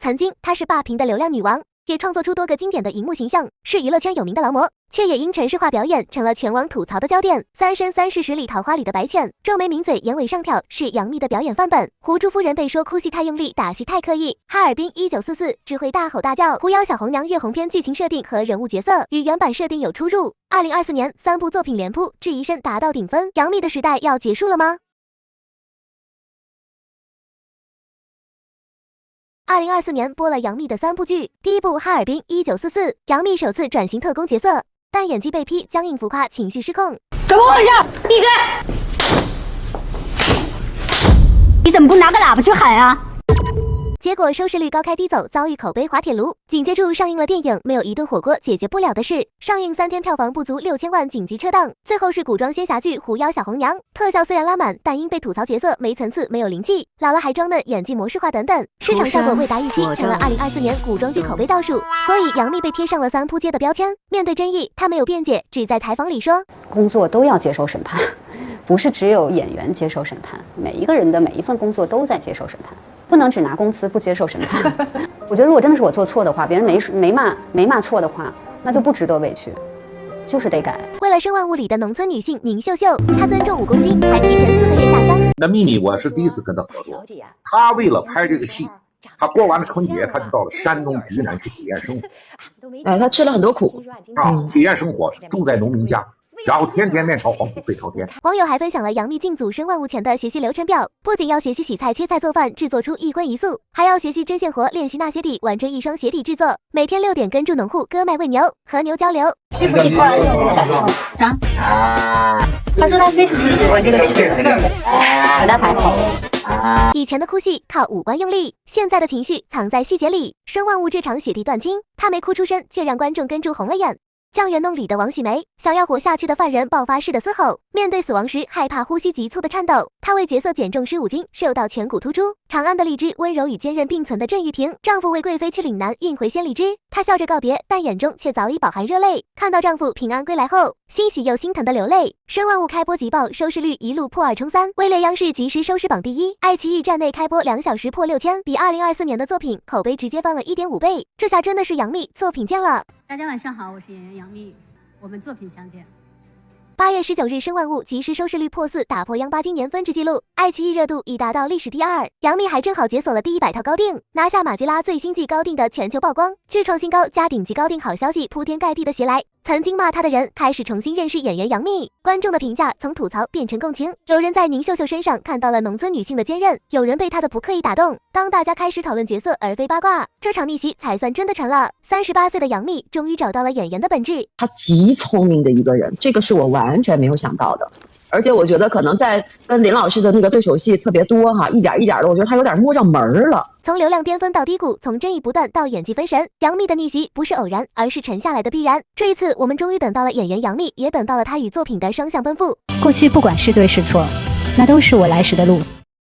曾经她是霸屏的流量女王，也创作出多个经典的荧幕形象，是娱乐圈有名的劳模，却也因程式化表演成了全网吐槽的焦点。三生三世十里桃花里的白浅，皱眉抿嘴，眼尾上挑，是杨幂的表演范本。胡珠夫人被说哭戏太用力，打戏太刻意。哈尔滨1944只会大吼大叫，狐妖小红娘月红篇剧情设定和人物角色与原版设定有出入。2024年3部作品连铺，质疑声达到顶峰，杨幂的时代要结束了吗？2024年播了杨幂的3部剧，第一部《哈尔滨1944》，杨幂首次转型特工角色，但演技被批僵硬浮夸，情绪失控。怎么回事？闭嘴！你怎么不拿个喇叭去喊啊？结果收视率高开低走，遭遇口碑滑铁卢。紧接着上映了电影《没有一顿火锅解决不了的事》，上映3天票房不足6000万，紧急撤档。最后是古装仙侠剧《狐妖小红娘》，特效虽然拉满，但因被吐槽角色没层次、没有灵气，老了还装嫩，演技模式化等等，市场效果未达预期，成了2024年古装剧口碑倒数。所以杨幂被贴上了3扑街的标签。面对争议，她没有辩解，只在采访里说：“工作都要接受审判，不是只有演员接受审判，每一个人的每一份工作都在接受审判。”不能只拿工资不接受审判。我觉得如果真的是我做错的话，别人没骂错的话，那就不值得委屈，就是得改。为了《生万物》里的农村女性宁秀秀，她增重5公斤，还提前4个月下乡。那秘密我是第一次跟她合作，她为了拍这个戏，她过完了春节，她就到了山东济南去体验生活。她吃了很多苦体验生活，住在农民家。然后天天面朝黄土背朝天。网友还分享了杨幂进组《生万物》前的学习流程表，不仅要学习洗菜、切菜、做饭，制作出一荤一素，还要学习针线活，练习纳鞋底，完成一双鞋底制作。每天6点跟住农户割麦喂牛，和牛交流。啥？他说他非常喜欢这个剧，给他排好。以前的哭戏靠五官用力，现在的情绪藏在细节里。《生万物》这场雪地断青，她没哭出声，却让观众跟住红了眼。酱园弄里的王许梅，想要活下去的犯人爆发式的嘶吼，面对死亡时害怕呼吸急促的颤抖。她为角色减重15斤，瘦到颧骨突出。长安的荔枝，温柔与坚韧并存的郑玉婷，丈夫为贵妃去岭南运回鲜荔枝，她笑着告别，但眼中却早已饱含热泪。看到丈夫平安归来后，欣喜又心疼的流泪。生万物开播即爆，收视率一路破2冲3，位列央视即时收视榜第1。爱奇艺站内开播2小时破6000，比2024年的作品口碑直接翻了1.5倍。这下真的是杨幂作品见了。大家晚上好，我是演员杨幂，我们作品相见。8月19日，《生万物》即时收视率破4，打破央八今年分值纪录，爱奇艺热度已达到历史第2。杨幂还正好解锁了第100套高定，拿下马吉拉最新季高定的全球曝光，剧创新高加顶级高定好消息铺天盖地的袭来。曾经骂她的人开始重新认识演员杨幂，观众的评价从吐槽变成共情。有人在宁秀秀身上看到了农村女性的坚韧，有人被她的不刻意打动。当大家开始讨论角色而非八卦，这场逆袭才算真的成了。38岁的杨幂终于找到了演员的本质。她极聪明的一个人，这个是我完全没有想到的。而且我觉得可能在跟林老师的那个对手戏特别多哈，一点一点的，我觉得他有点摸上门了。从流量巅峰到低谷，从争议不断到演技封神，杨幂的逆袭不是偶然，而是沉下来的必然。这一次，我们终于等到了演员杨幂，也等到了她与作品的双向奔赴。过去不管是对是错，那都是我来时的路。